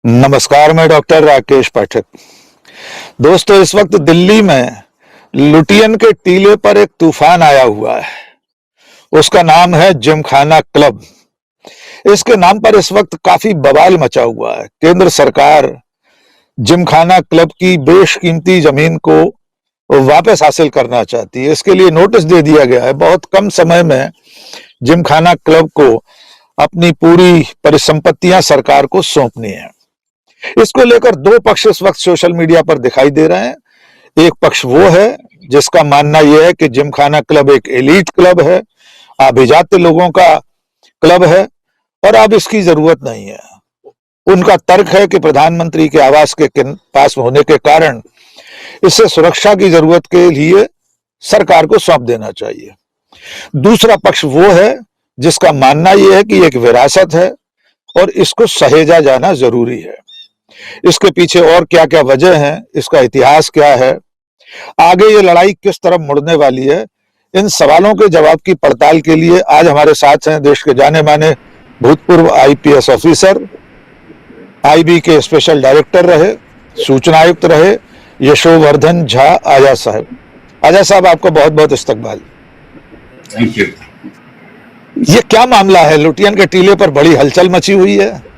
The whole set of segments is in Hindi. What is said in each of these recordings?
नमस्कार, मैं डॉक्टर राकेश पाठक। दोस्तों, इस वक्त दिल्ली में लुटियन के टीले पर एक तूफान आया हुआ है। उसका नाम है जिमखाना क्लब। इसके नाम पर इस वक्त काफी बवाल मचा हुआ है। केंद्र सरकार जिमखाना क्लब की बेशकीमती जमीन को वापस हासिल करना चाहती है। इसके लिए नोटिस दे दिया गया है। बहुत कम समय में जिमखाना क्लब को अपनी पूरी परिसंपत्तियां सरकार को सौंपनी है। इसको लेकर दो पक्ष इस वक्त सोशल मीडिया पर दिखाई दे रहे हैं। एक पक्ष वो है जिसका मानना यह है कि जिमखाना क्लब एक एलीट क्लब है, अभिजात लोगों का क्लब है और अब इसकी जरूरत नहीं है। उनका तर्क है कि प्रधानमंत्री के आवास के पास होने के कारण इसे सुरक्षा की जरूरत के लिए सरकार को सौंप देना चाहिए। दूसरा पक्ष वो है जिसका मानना यह है कि एक विरासत है और इसको सहेजा जाना जरूरी है। इसके पीछे और क्या क्या वजह है, इसका इतिहास क्या है, आगे ये लड़ाई किस तरफ मुड़ने वाली है, इन सवालों के जवाब की पड़ताल के लिए आज हमारे साथ हैं देश के जाने माने भूतपूर्व आईपीएस ऑफिसर, आईबी के स्पेशल डायरेक्टर रहे, सूचना आयुक्त रहे, यशोवर्धन झा आजाद साहब। आजाद साहब, आपको बहुत बहुत इस्तकबाल। Thank you. ये क्या मामला है? लुटियन के टीले पर बड़ी हलचल मची हुई है।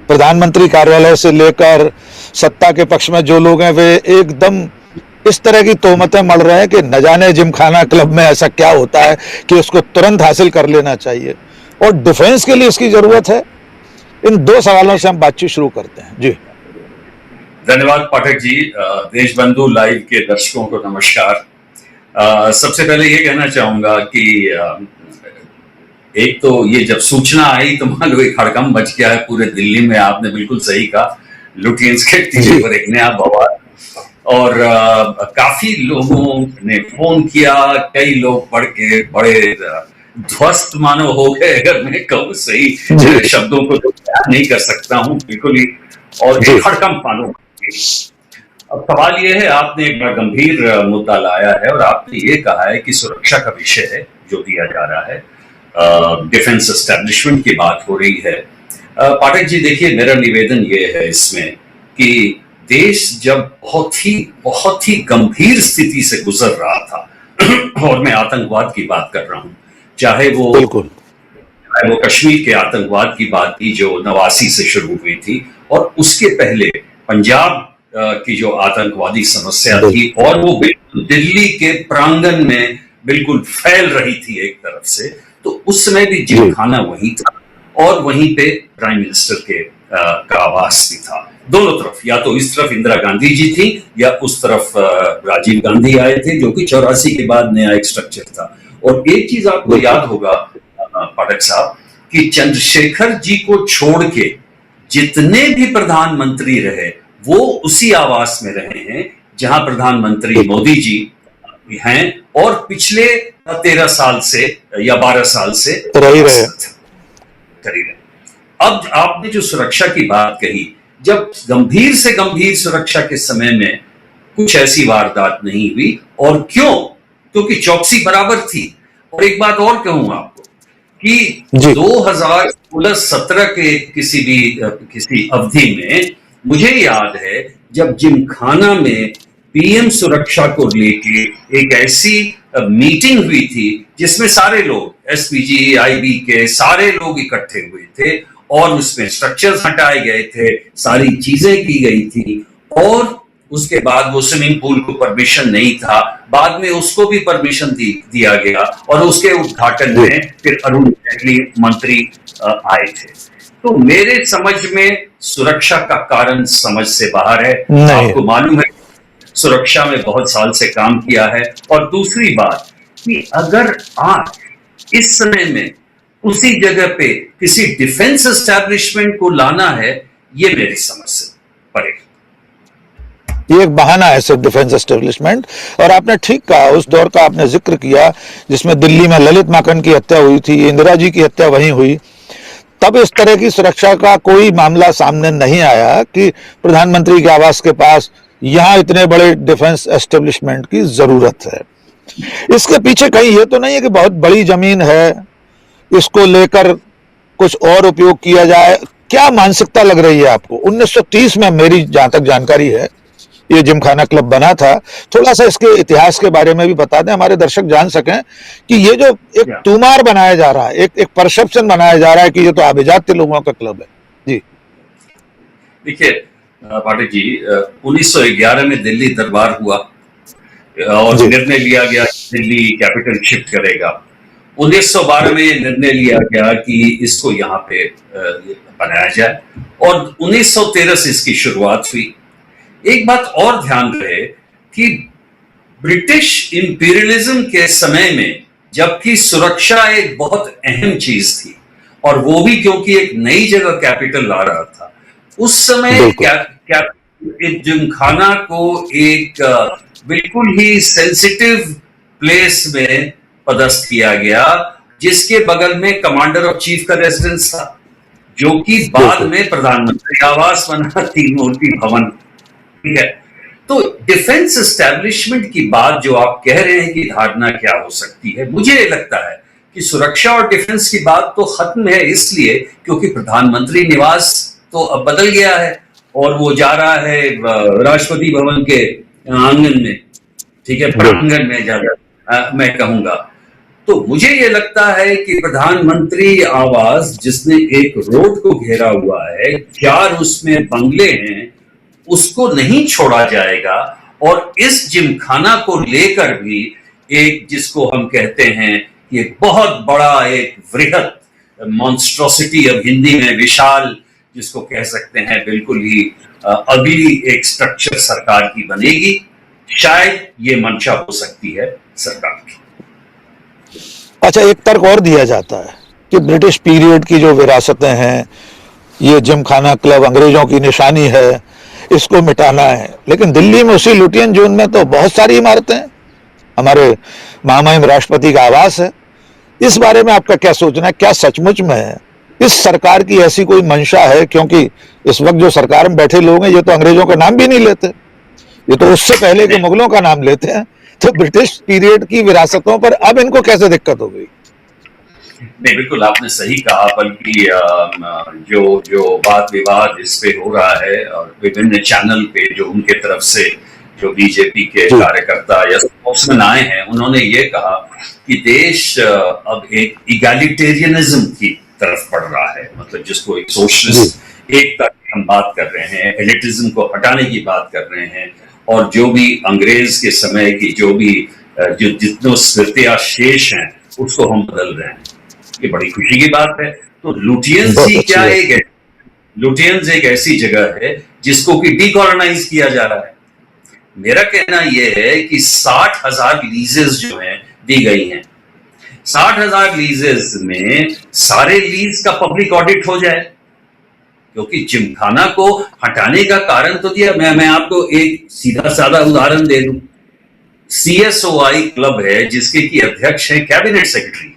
प्रधानमंत्री कार्यालय से लेकर सत्ता के पक्ष में जो लोग हैं वे एकदम इस तरह की तोहमतें मढ़ रहे हैं कि न जाने जिमखाना क्लब में ऐसा क्या होता है कि उसको तुरंत हासिल कर लेना चाहिए और डिफेंस के लिए इसकी जरूरत है। इन दो सवालों से हम बातचीत शुरू करते हैं। जी धन्यवाद पाठक जी। देशबंधु लाइव के दर्शकों को नमस्कार। सबसे पहले ये कहना चाहूंगा कि एक तो ये जब सूचना आई तो मान लो एक हड़कंप मच गया है पूरे दिल्ली में। आपने बिल्कुल सही कहा, लुटियंस के टीले पर एक नया बवाल और काफी लोगों ने फोन किया। कई लोग पढ़ के बड़े ध्वस्त मानो हो गए, अगर मैं कहूँ सही शब्दों को तो नहीं कर सकता हूँ बिल्कुल ही, और एक हड़कंप मानो। अब सवाल ये है, आपने एक बड़ा गंभीर मुद्दा लाया है और आपने ये कहा है कि सुरक्षा का विषय है जो दिया जा रहा है। डिफेंस एस्टेब्लिशमेंट की बात हो रही है। पाठक जी देखिए, मेरा निवेदन ये है इसमें कि देश जब बहुत ही गंभीर स्थिति से गुजर रहा था और मैं आतंकवाद की बात कर रहा हूं, चाहे वो कश्मीर के आतंकवाद की बात की जो 89 से शुरू हुई थी, और उसके पहले पंजाब की जो आतंकवादी समस्या थी और वो बिल्कुल दिल्ली के प्रांगण में बिल्कुल फैल रही थी एक तरफ से, तो उस समय भी जिमखाना वहीं था और वहीं पे प्राइम मिनिस्टर के का आवास भी था। दोनों तरफ, या तो इस तरफ इंदिरा गांधी जी थी या उस तरफ राजीव गांधी आए थे, जो कि 84 के बाद नया एक स्ट्रक्चर था। और एक चीज आपको याद होगा पाठक साहब कि चंद्रशेखर जी को छोड़ के जितने भी प्रधानमंत्री रहे वो उसी आवास में रहे हैं जहां प्रधानमंत्री मोदी जी हैं और पिछले 13 साल से या 12 साल से रही रहे। अब आपने जो सुरक्षा की बात कही, जब गंभीर से गंभीर सुरक्षा के समय में कुछ ऐसी वारदात नहीं हुई, और क्यों? क्योंकि चौकसी बराबर थी। और एक बात और कहूं आपको कि 2016-17 के किसी अवधि में मुझे याद है जब जिमखाना में पीएम सुरक्षा को लेके एक ऐसी मीटिंग हुई थी जिसमें सारे लोग एसपीजी आईबी के सारे लोग इकट्ठे हुए थे और उसमें स्ट्रक्चर्स हटाए गए थे, सारी चीजें की गई थी। और उसके बाद वो स्विमिंग पूल को परमिशन नहीं था, बाद में उसको भी परमिशन दिया गया और उसके उद्घाटन में फिर अरुण जेटली मंत्री आए थे। तो मेरे समझ में सुरक्षा का कारण समझ से बाहर है। आपको मालूम है सुरक्षा में बहुत साल से काम किया है। और दूसरी बात कि अगर आज इस समय में उसी जगह पे किसी डिफेंस एस्टैब्लिशमेंट को लाना है, ये मेरी समझ से परे। ये एक बहाना है सिर्फ डिफेंस एस्टेब्लिशमेंट। और आपने ठीक कहा, उस दौर का आपने जिक्र किया जिसमें दिल्ली में ललित माकन की हत्या हुई थी, इंदिरा जी की हत्या वहीं हुई, तब इस तरह की सुरक्षा का कोई मामला सामने नहीं आया कि प्रधानमंत्री के आवास के पास यहां इतने बड़े डिफेंस एस्टेब्लिशमेंट की जरूरत है। इसके पीछे कहीं ये तो नहीं है कि बहुत बड़ी जमीन है, इसको लेकर कुछ और उपयोग किया जाए, क्या मानसिकता लग रही है आपको? 1930 में मेरी जहां तक जानकारी है ये जिमखाना क्लब बना था। थोड़ा सा इसके इतिहास के बारे में भी बता दें, हमारे दर्शक जान सकें कि ये जो एक या तुमार बनाया जा रहा है, एक परसेप्शन बनाया जा रहा है कि ये तो आभिजात्य लोगों का क्लब है। जी देखिए पाठक जी, 1911 में दिल्ली दरबार हुआ और जी निर्णय लिया गया कि दिल्ली कैपिटल शिफ्ट करेगा। 1912 में ये निर्णय लिया गया कि इसको यहाँ पे बनाया जाए और 1913 से इसकी शुरुआत हुई। एक बात और ध्यान रहे कि ब्रिटिश इंपीरियलिज्म के समय में जबकि सुरक्षा एक बहुत अहम चीज थी और वो भी क्योंकि एक नई जगह कैपिटल ला रहा था, उस समय बिल्कुल क्या जिमखाना को एक बिल्कुल ही सेंसिटिव प्लेस में पदस्थ किया गया, जिसके बगल में कमांडर ऑफ चीफ का रेजिडेंस था, जो कि बाद बिल्कुल में प्रधानमंत्री आवास बना, तीन मूर्ति भवन। ठीक है, तो डिफेंस एस्टेब्लिशमेंट की बात जो आप कह रहे हैं कि धारणा क्या हो सकती है, मुझे लगता है कि सुरक्षा और डिफेंस की बात तो खत्म है, इसलिए क्योंकि प्रधानमंत्री निवास तो अब बदल गया है और वो जा रहा है राष्ट्रपति भवन के आंगन में, ठीक है, प्रांगण में ज्यादा मैं कहूंगा। तो मुझे ये लगता है कि प्रधानमंत्री आवास जिसने एक रोड को घेरा हुआ है, 4 उसमें बंगले हैं, उसको नहीं छोड़ा जाएगा और इस जिमखाना को लेकर भी एक, जिसको हम कहते हैं कि एक बहुत बड़ा एक वृहत मॉन्स्ट्रोसिटी, अब हिंदी में विशाल जिसको कह सकते हैं, बिल्कुल ही अगली एक स्ट्रक्चर सरकार की बनेगी। शायद ये मंशा हो सकती है सरकार की। अच्छा, एक तर्क और दिया जाता है कि ब्रिटिश पीरियड की जो विरासतें हैं, ये जिमखाना क्लब अंग्रेजों की निशानी है, इसको मिटाना है। लेकिन दिल्ली में उसी लुटियन जोन में तो बहुत सारी इमारतें हैं, हमारे महामहिम राष्ट्रपति का आवास है। इस बारे में आपका क्या सोचना है? क्या सचमुच में है इस सरकार की ऐसी कोई मंशा है? क्योंकि इस वक्त जो सरकार में बैठे लोग हैं ये तो अंग्रेजों का नाम भी नहीं लेते, ये तो उससे पहले के मुगलों का नाम लेते हैं। तो ब्रिटिश पीरियड की विरासतों पर अब इनको कैसे दिक्कत हो गई? नहीं, बिल्कुल आपने सही कहा, बल्कि जो जो वाद विवाद इस पे हो रहा है और विभिन्न चैनल पे जो उनके तरफ से जो बीजेपी के कार्यकर्ता या स्पोक्समैन आए हैं, उन्होंने ये कहा कि देश अब एक इगैलिटेरियनिज्म की तरफ बढ़ रहा है, मतलब जिसको एक सोशलिस्ट एकता की हम बात कर रहे हैं, एलिटिज्म को हटाने की बात कर रहे हैं, और जो भी अंग्रेज के समय की जो भी जो जितने स्मृतियां शेष हैं उसको हम बदल रहे हैं। ये बड़ी खुशी की बात है। तो लुटियंस ही क्या, लुटियंस एक ऐसी जगह है जिसको कि डीकॉलोनाइज किया जा रहा है। मेरा कहना यह है कि 60,000 लीजेस जो हैं दी गई हैं, 60,000 लीजेस में सारे लीज का पब्लिक ऑडिट हो जाए, क्योंकि जिमखाना को हटाने का कारण तो दिया। मैं आपको एक सीधा साधा उदाहरण दे दूं। CSOI क्लब है जिसके की अध्यक्ष है कैबिनेट सेक्रेटरी,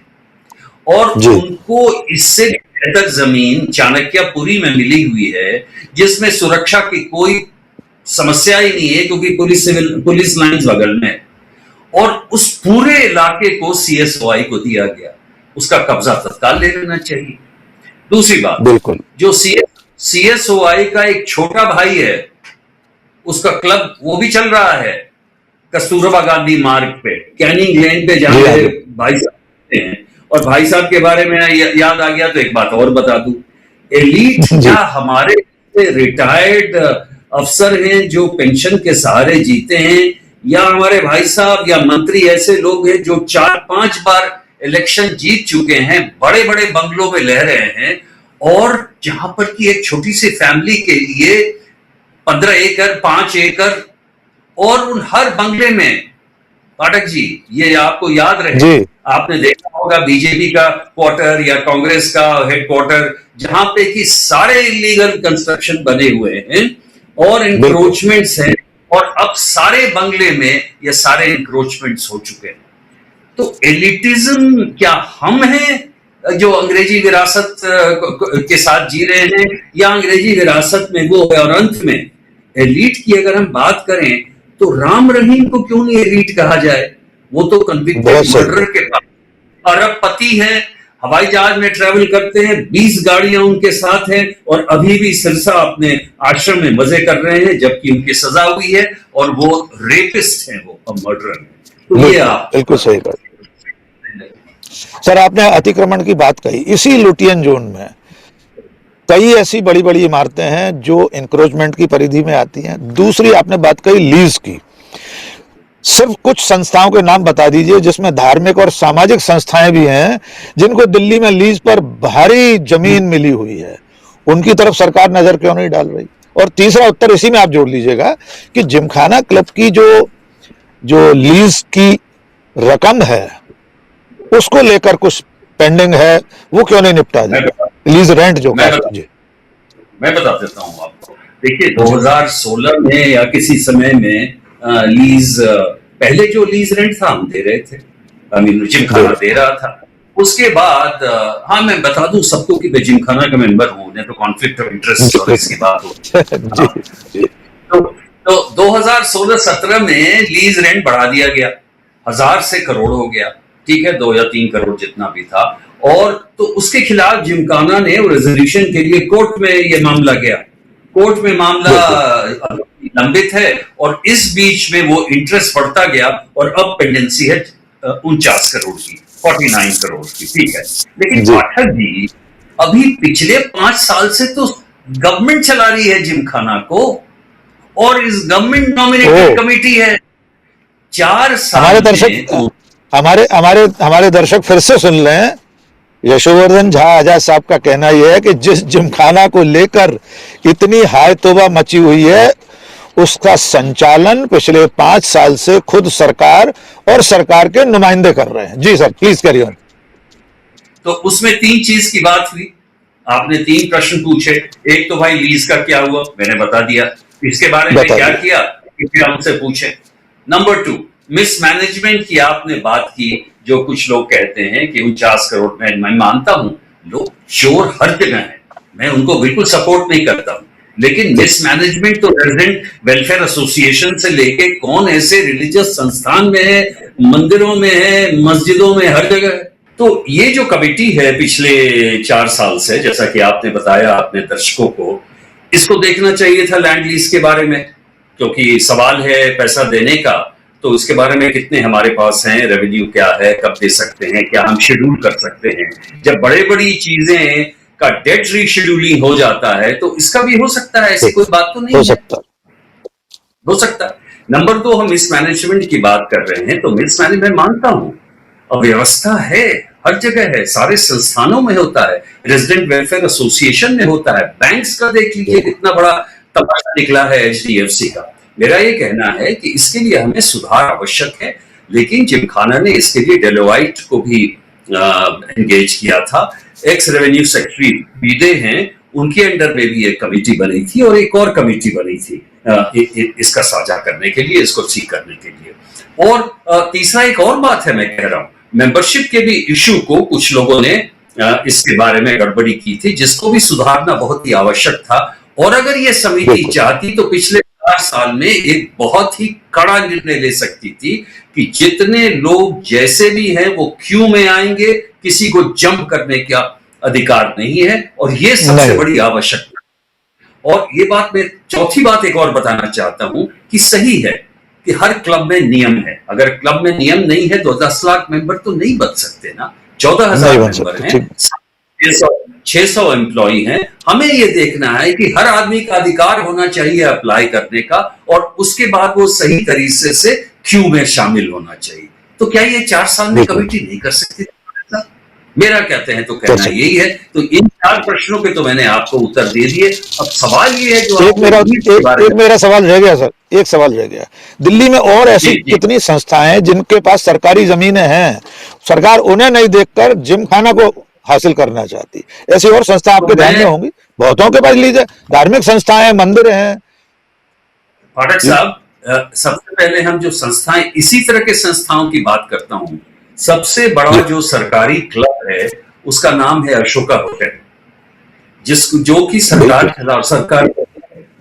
और उनको इससे बेहतर जमीन चाणक्यपुरी में मिली हुई है, जिसमें सुरक्षा की कोई समस्या ही नहीं है, क्योंकि पुलिस लाइंस बगल में, और उस पूरे इलाके को CSOI को दिया गया। उसका कब्जा तत्काल ले लेना चाहिए। दूसरी बात, बिल्कुल, जो CSOI का एक छोटा भाई है, उसका क्लब वो भी चल रहा है कस्तूरबा गांधी मार्ग पे, कैनिंग लेन पे, जहां मेरे भाई साहब हैं। और भाई साहब के बारे में याद आ गया तो एक बात और बता दूं, एलीट क्या हमारे रिटायर्ड अफसर हैं जो पेंशन के सहारे जीते हैं, या हमारे भाई साहब या मंत्री ऐसे लोग हैं जो 4-5 बार इलेक्शन जीत चुके हैं, बड़े बड़े बंगलों में रह रहे हैं, और जहां पर की एक छोटी सी फैमिली के लिए 15 एकड़ 5 एकड़, और उन हर बंगले में, पाठक जी ये आपको याद रहे, आपने देखा होगा बीजेपी का क्वार्टर या कांग्रेस का हेडक्वार्टर, जहां पे कि सारे इलीगल कंस्ट्रक्शन बने हुए हैं और इंक्रोचमेंट्स हैं, और अब सारे बंगले में ये सारे इंक्रोचमेंट्स हो चुके हैं। तो एलिटिज्म क्या हम हैं जो अंग्रेजी विरासत के साथ जी रहे हैं, या अंग्रेजी विरासत में वो है? और अंत में एलिट की अगर हम बात करें तो राम रहीम को क्यों नहीं एलिट कहा जाए? वो तो कन्विक्टेड मर्डर के अरबपति है, हवाई जहाज में ट्रेवल करते हैं, 20 गाड़ियां उनके साथ हैं और अभी भी सिरसा अपने आश्रम में मजे कर रहे हैं, जबकि उनकी सजा हुई है और वो रेपिस्ट हैं, वो अब मर्डरर हैं। तो ये आप बिल्कुल सही बात। सर, आपने अतिक्रमण की बात कही। इसी लुटियन जोन में कई ऐसी बड़ी बड़ी इमारतें हैं जो इंक्रोचमेंट की परिधि में आती हैं। दूसरी आपने बात कही लीज की। सिर्फ कुछ संस्थाओं के नाम बता दीजिए जिसमें धार्मिक और सामाजिक संस्थाएं भी हैं जिनको दिल्ली में लीज पर भारी जमीन मिली हुई है, उनकी तरफ सरकार नजर क्यों नहीं डाल रही? और तीसरा उत्तर इसी में आप जोड़ लीजिएगा कि जिमखाना क्लब की जो लीज की रकम है उसको लेकर कुछ पेंडिंग है, वो क्यों नहीं निपटा दिया? लीज रेंट जो मैं बता देता हूँ आपको। देखिए, 2016 में या किसी समय में लीज, पहले जो लीज रेंट था हम दे रहे थे, जिमखाना दे रहा था। उसके बाद हाँ, मैं बता दूं सबको कि मैं जिमखाना का मेंबर हूं, नहीं तो कॉन्फ्लिक्ट ऑफ इंटरेस्ट और इसकी बात हो। तो 2016-17 में लीज रेंट बढ़ा दिया गया, 1000 से करोड़ हो गया, ठीक है, 2 या 3 करोड़ जितना भी था। और तो उसके खिलाफ जिमखाना ने रेजोल्यूशन के लिए कोर्ट में ये मामला गया, कोर्ट में मामला लंबित है और इस बीच में वो इंटरेस्ट बढ़ता गया और अब पेंडेंसी है 49 करोड़ की, 49 करोड़ की, ठीक है। लेकिन पाठक जी, अभी पिछले 5 साल से तो गवर्नमेंट चला रही है जिमखाना को और इस गवर्नमेंट नॉमिनेटेड कमेटी है। 4 साल हमारे दर्शक फिर से सुन लें। यशोवर्धन झा आजाद साहब का कहना यह है कि जिस जिमखाना को लेकर इतनी हाय तौबा मची हुई है उसका संचालन पिछले 5 साल से खुद सरकार और सरकार के नुमाइंदे कर रहे हैं। जी सर, प्लीज कैरी ऑन। तो उसमें 3 चीज की बात हुई, आपने 3 प्रश्न पूछे। एक तो भाई लीज का क्या हुआ, मैंने बता दिया। इसके बारे में क्या किया, फिर हमसे पूछे। नंबर 2, मिसमैनेजमेंट की आपने बात की, जो कुछ लोग कहते हैं कि 49 करोड़ में, मैं मानता हूं लोग चोर हर जगह है, मैं उनको बिल्कुल सपोर्ट नहीं करता हूं, लेकिन मिसमैनेजमेंट तो रेजिडेंट वेलफेयर एसोसिएशन से लेके कौन ऐसे रिलीजियस संस्थान में है, मंदिरों में है, मस्जिदों में, हर जगह है। तो ये जो कमेटी है पिछले 4 साल से, जैसा कि आपने बताया अपने दर्शकों को, इसको देखना चाहिए था लैंड लीज के बारे में, क्योंकि सवाल है पैसा देने का, तो इसके बारे में कितने हमारे पास हैं, रेवेन्यू क्या है, कब दे सकते हैं, क्या हम शेड्यूल कर सकते हैं। जब बड़े बड़ी चीजें का डेट रीशेड्यूलिंग हो जाता है तो इसका भी हो सकता है, ऐसी कोई बात तो नहीं हो सकता। नंबर 2, हम मिसमैनेजमेंट की बात कर रहे हैं, तो मिसमैनेजमेंट मानता हूं, अव्यवस्था है, हर जगह है, सारे संस्थानों में होता है, रेजिडेंट वेलफेयर एसोसिएशन में होता है, बैंक्स का देख लीजिए कितना बड़ा तमाशा निकला है HDFC का। मेरा ये कहना है कि इसके लिए हमें सुधार आवश्यक है, लेकिन जिमखाना ने इसके लिए डेलोइट को भी एंगेज किया था। एक्स रेवेन्यू सेक्रेटरी बीदे हैं, उनके अंडर में भी एक कमेटी बनी थी और एक और कमेटी बनी थी इसका साझा करने के लिए, इसको ठीक करने के लिए। और तीसरा एक और बात है, मैं कह रहा हूं, मेंबरशिप के भी इश्यू को कुछ लोगों ने इसके बारे में गड़बड़ी की थी, जिसको भी सुधारना बहुत ही आवश्यक था। और अगर ये समिति चाहती तो पिछले 4 साल में एक बहुत ही कड़ा निर्णय ले सकती थी कि जितने लोग जैसे भी हैं वो क्यू में आएंगे, किसी को जंप करने का अधिकार नहीं है, और ये सबसे बड़ी आवश्यकता। और ये बात मैं चौथी बात एक और बताना चाहता हूं कि सही है कि हर क्लब में नियम है, अगर क्लब में नियम नहीं है तो 10 लाख मेंबर तो नहीं बन सकते ना, 14,000 मेंबर हैं, 600 एम्प्लॉई हैं। हमें ये देखना है कि हर आदमी का अधिकार होना चाहिए अप्लाई करने का, और उसके बाद वो सही तरीके से क्यू में शामिल होना चाहिए। तो क्या ये 4 साल में कमेटी नहीं कर सकती? मेरा कहते हैं तो कहना यही है। तो इन 4 प्रश्नों के तो मैंने आपको उत्तर दे दिए। अब सवाल ये है, जो एक मेरा सवाल रह गया सर, एक सवाल रह गया। दिल्ली में और ऐसी कितनी संस्थाएं हैं जिनके पास सरकारी जमीनें हैं, सरकार उन्हें नहीं देखकर जिमखाना को हासिल करना चाहती? ऐसी और संस्था आपके ध्यान में होंगी, बहुतों के पास लीजिए, धार्मिक संस्थाएं, मंदिर हैं। पाठक साहब, सबसे पहले हम जो संस्थाएं, इसी तरह के संस्थाओं की बात करता हूं, सबसे बड़ा जो सरकारी क्लब है उसका नाम है अशोका होटल, जो कि सरकार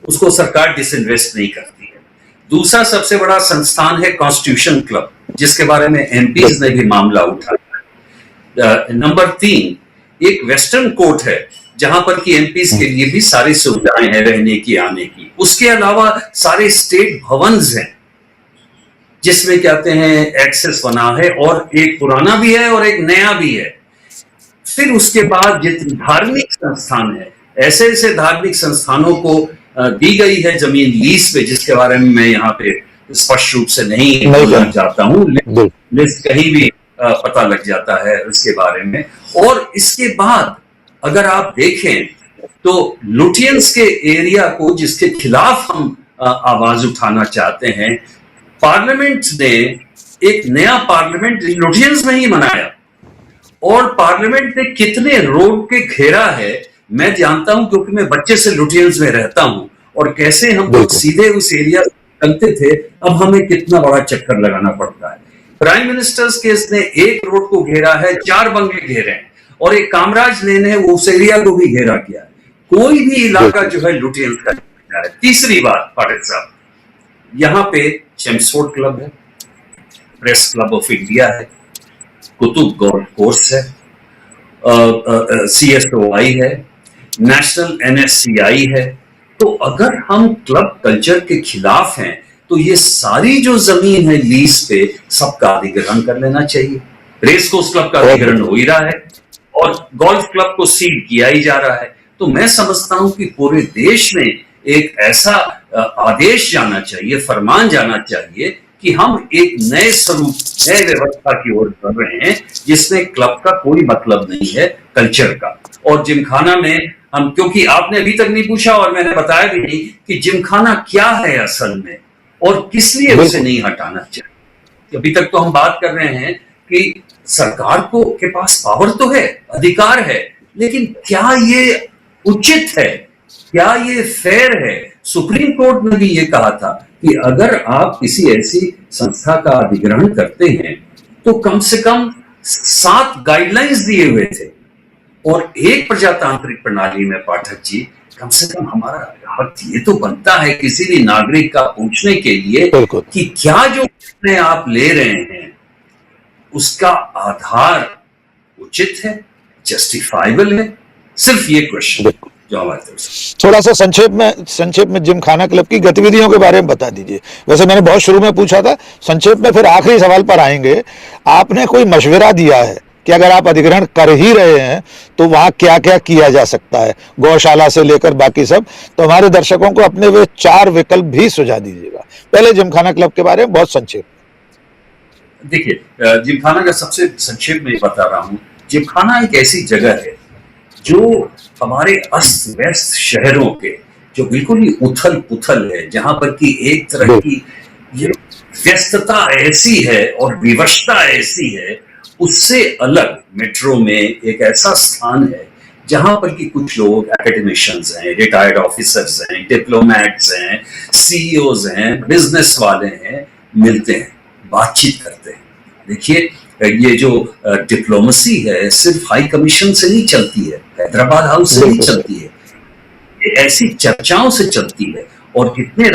उसको सरकार डिसइन्वेस्ट नहीं करती है। दूसरा सबसे बड़ा संस्थान है कॉन्स्टिट्यूशन क्लब, जिसके बारे में एमपीज ने भी मामला उठाया। नंबर 3 एक वेस्टर्न कोर्ट है जहां पर कि एमपीज के लिए भी सारी सुविधाएं हैं रहने की आने की। उसके अलावा सारे स्टेट भवन्स हैं जिसमें कहते हैं एक्सेस बना है, और एक पुराना भी है और एक नया भी है। फिर उसके बाद जितने धार्मिक संस्थान है, ऐसे ऐसे धार्मिक संस्थानों को दी गई है जमीन लीज पे, जिसके बारे में मैं यहाँ पे स्पष्ट रूप से नहीं बोलना चाहता हूँ, लिस्ट कहीं भी पता लग जाता है उसके बारे में। और इसके बाद अगर आप देखें तो लुटियंस के एरिया को, जिसके खिलाफ हम आवाज उठाना चाहते हैं, पार्लियामेंट ने एक नया पार्लियामेंट लुटियंस में ही बनाया, और पार्लियामेंट ने कितने रोड के घेरा है मैं जानता हूं, क्योंकि मैं बच्चे से लुटियंस में रहता हूं, और कैसे हम लोग सीधे उस एरिया चलते थे, अब हमें कितना बड़ा चक्कर लगाना पड़ता है। प्राइम मिनिस्टर्स केस ने एक रोड को घेरा है, 4 बंगले घेरे हैं, और एक कामराज लेन है वो उस एरिया को भी घेरा किया है। कोई भी इलाका जो है लुटियंस का है। तीसरी बात पाठक साहब, यहाँ पे चेम्सफोर्ड क्लब है, प्रेस क्लब ऑफ इंडिया है, कुतुब गोल्फ कोर्स है, CSOI है, नेशनल NSCI है। तो अगर हम क्लब कल्चर के खिलाफ हैं तो ये सारी जो जमीन है लीज पे, सबका अधिग्रहण कर लेना चाहिए। रेस कोर्स क्लब का अधिग्रहण हो ही रहा है और गोल्फ क्लब को सील किया ही जा रहा है। तो मैं समझता हूं कि पूरे देश में एक ऐसा आदेश जाना चाहिए, फरमान जाना चाहिए कि हम एक नए स्वरूप, नए व्यवस्था की ओर बढ़ रहे हैं, जिसमें क्लब का कोई मतलब नहीं है कल्चर का। और जिमखाना में हम, क्योंकि आपने अभी तक नहीं पूछा और मैंने बताया भी नहीं कि जिमखाना क्या है असल में और किस लिए उसे नहीं हटाना चाहिए। अभी तक तो हम बात कर रहे हैं कि सरकार को के पास पावर तो है, अधिकार है, लेकिन क्या ये उचित है, क्या ये फेयर है? सुप्रीम कोर्ट ने भी ये कहा था कि अगर आप किसी ऐसी संस्था का अधिग्रहण करते हैं तो कम से कम 7 गाइडलाइंस दिए हुए थे, और एक प्रजातांत्रिक प्रणाली में पाठक जी कम से कम हमारा हक ये तो बनता है किसी भी नागरिक का पूछने के लिए कि क्या जो निर्णय आप ले रहे हैं उसका आधार उचित है, जस्टिफाइबल है। सिर्फ ये क्वेश्चन जो हमारे तरफ से। थोड़ा सा संक्षेप में जिमखाना क्लब की गतिविधियों के बारे में बता दीजिए। वैसे मैंने बहुत शुरू में पूछा था, संक्षेप में फिर आखिरी सवाल पर आएंगे। आपने कोई मशवरा दिया है कि अगर आप अधिग्रहण कर ही रहे हैं तो वहां क्या क्या किया जा सकता है, गौशाला से लेकर बाकी सब, तो हमारे दर्शकों को अपने वे 4 विकल्प भी सुझा दीजिएगा। पहले जिमखाना क्लब के बारे में बहुत संक्षेप। देखिए, जिमखाना का सबसे संक्षेप में बता रहा हूं। जिमखाना एक ऐसी जगह है जो हमारे अस्त व्यस्त शहरों के, जो बिल्कुल ही उथल पुथल है, जहां पर कि एक तरह की ये व्यस्तता ऐसी है और विवशता ऐसी है, उससे अलग मेट्रो में एक ऐसा स्थान है जहां पर कि कुछ लोग एकेडमिशियंस हैं, रिटायर्ड ऑफिसर्स हैं, डिप्लोमैट्स हैं, CEOs हैं, बिजनेस वाले हैं, मिलते हैं, बातचीत करते हैं। देखिए, ये जो डिप्लोमेसी है सिर्फ हाई कमीशन से नहीं चलती है, हैदराबाद हाउस से नहीं चलती है, ये ऐसी चर्चाओं से चलती है। और कितने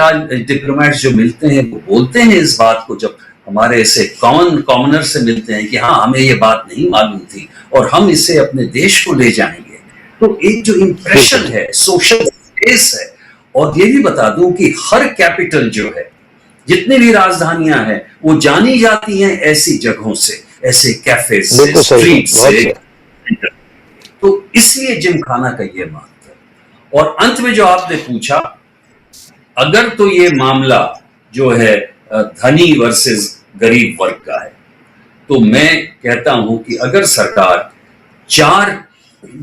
डिप्लोमेट्स जो मिलते हैं वो बोलते हैं इस बात को, जब हमारे ऐसे कॉमनर से मिलते हैं कि हाँ हमें ये बात नहीं मालूम थी और हम इसे अपने देश को ले जाएंगे। तो एक जो इंप्रेशन है, सोशल स्पेस है। और ये भी बता दूं कि हर कैपिटल जो है, जितनी भी राजधानियां हैं, वो जानी जाती हैं ऐसी जगहों से, ऐसे कैफे से, स्ट्रीट से। तो इसलिए जिमखाना का ये महत्व है। और अंत में जो आपने पूछा, अगर तो ये मामला जो है धनी वर्सेस गरीब वर्ग का है, तो मैं कहता हूं कि अगर सरकार 4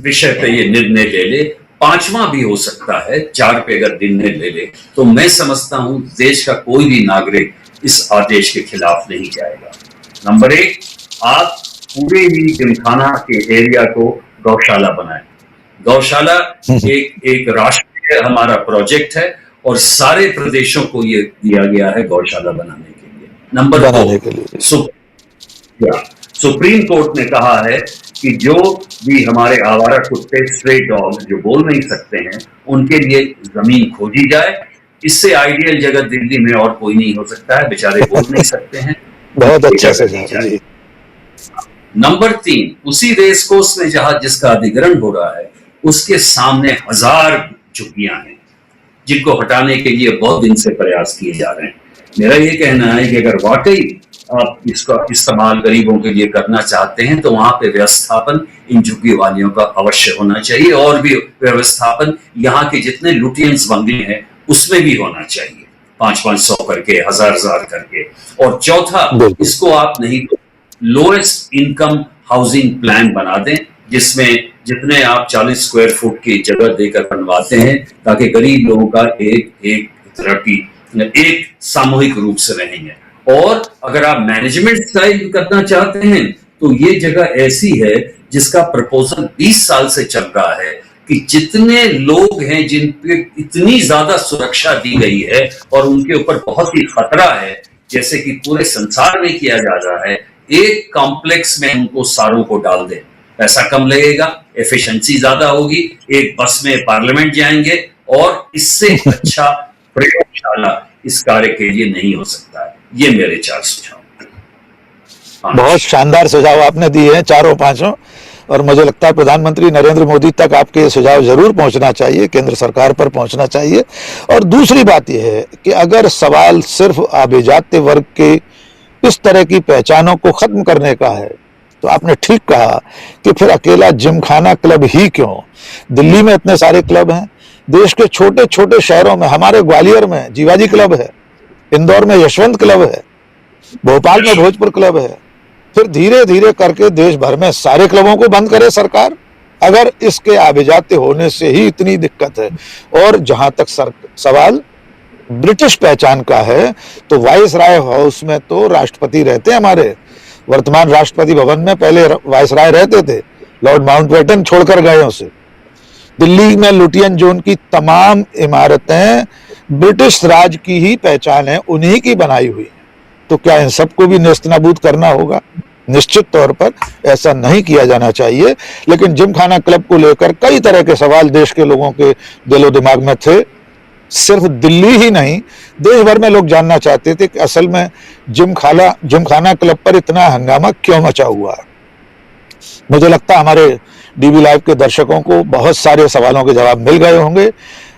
विषय पे ये निर्णय ले ले, 5वां भी हो सकता है, 4 पे अगर निर्णय ले ले, तो मैं समझता हूं देश का कोई भी नागरिक इस आदेश के खिलाफ नहीं जाएगा। नंबर 1, आप पूरे ही जिमखाना के एरिया को गौशाला बनाएं। गौशाला एक राष्ट्रीय हमारा प्रोजेक्ट है और सारे प्रदेशों को ये दिया गया है गौशाला बनाने के लिए। नंबर 2, सुप्रीम कोर्ट ने कहा है कि जो भी हमारे आवारा कुत्ते, स्ट्रे डॉग जो बोल नहीं सकते हैं, उनके लिए जमीन खोजी जाए। इससे आइडियल जगह दिल्ली में और कोई नहीं हो सकता है, बेचारे बोल नहीं सकते हैं। बहुत अच्छा से नंबर 3, उसी रेस कोर्स में जहां जिसका अधिग्रहण हो रहा है उसके सामने 1000 झुग्गियां हैं जिनको हटाने के लिए बहुत दिन से प्रयास किए जा रहे हैं। मेरा ये कहना है कि अगर वाकई आप इसका इस्तेमाल गरीबों के लिए करना चाहते हैं तो वहां पे व्यवस्थापन इन झुग्गी वालियों का अवश्य होना चाहिए, और भी व्यवस्थापन यहाँ के जितने लुटियंस बंगले हैं उसमें भी होना चाहिए, 500-500 करके, 1000-1000 करके। और चौथा, बिल्कुल। इसको आप नहीं तो लोएस्ट इनकम हाउसिंग प्लान बना दें, जिसमें जितने आप 40 स्क्वायर फुट की जगह देकर बनवाते हैं, ताकि गरीब लोगों का एक एक तरह की एक सामूहिक रूप से रहेंगे। और अगर आप मैनेजमेंट स्टाइल करना चाहते हैं तो ये जगह ऐसी है जिसका प्रपोजल 20 साल से चल रहा है कि जितने लोग हैं जिन पे इतनी ज्यादा सुरक्षा दी गई है और उनके ऊपर बहुत ही खतरा है, जैसे कि पूरे संसार में किया जा रहा है, एक कॉम्प्लेक्स में उनको सारों को डाल दें, पैसा कम लगेगा, एफिशिएंसी ज्यादा होगी, एक बस में पार्लियामेंट जाएंगे, और इससे अच्छा प्रयोगशाला इस कार्य के लिए नहीं हो सकता है। ये मेरे 4 सुझाव। बहुत शानदार सुझाव आपने दिए हैं, चारों पांचों, और मुझे लगता है प्रधानमंत्री नरेंद्र मोदी तक आपके ये सुझाव जरूर पहुंचना चाहिए, केंद्र सरकार पर पहुंचना चाहिए। और दूसरी बात यह है कि अगर सवाल सिर्फ अभिजात्य वर्ग के इस तरह की पहचानों को खत्म करने का है, तो आपने ठीक कहा कि फिर अकेला जिमखाना क्लब ही क्यों? दिल्ली में इतने सारे क्लब हैं, देश के छोटे छोटे शहरों में, हमारे ग्वालियर में जीवाजी क्लब है, इंदौर में यशवंत क्लब है, भोपाल में भोजपुर क्लब है। फिर धीरे धीरे करके देश भर में सारे क्लबों को बंद करे सरकार, अगर इसके अभिजात्य होने से ही इतनी दिक्कत है। और जहां तक सवाल ब्रिटिश पहचान का है, तो वाइसराय हाउस में तो राष्ट्रपति रहते हैं हमारे, वर्तमान राष्ट्रपति भवन में पहले वाइसराय रहते थे, लॉर्ड माउंटबेटन छोड़कर गए उसे। दिल्ली में लुटियन जोन की तमाम इमारतें ब्रिटिश राज की ही पहचान है, उन्हीं की बनाई हुई है। तो क्या इन सबको भी नेस्तनाबूद करना होगा? निश्चित तौर पर ऐसा नहीं किया जाना चाहिए। लेकिन जिमखाना क्लब को लेकर कई तरह के सवाल देश के लोगों के दिलो दिमाग में थे। सिर्फ दिल्ली ही नहीं, देश भर में लोग जानना चाहते थे कि असल में जिमखाना क्लब पर इतना हंगामा क्यों मचा हुआ है। मुझे लगता है हमारे डीबी लाइव के दर्शकों को बहुत सारे सवालों के जवाब मिल गए होंगे।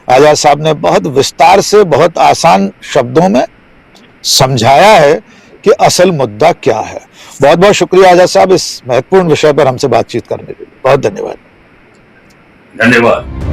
आजाद साहब ने बहुत विस्तार से, बहुत आसान शब्दों में समझाया है कि असल मुद्दा क्या है। बहुत बहुत शुक्रिया आजाद साहब, इस महत्वपूर्ण विषय पर हमसे बातचीत करने के लिए। बहुत धन्यवाद। धन्यवाद।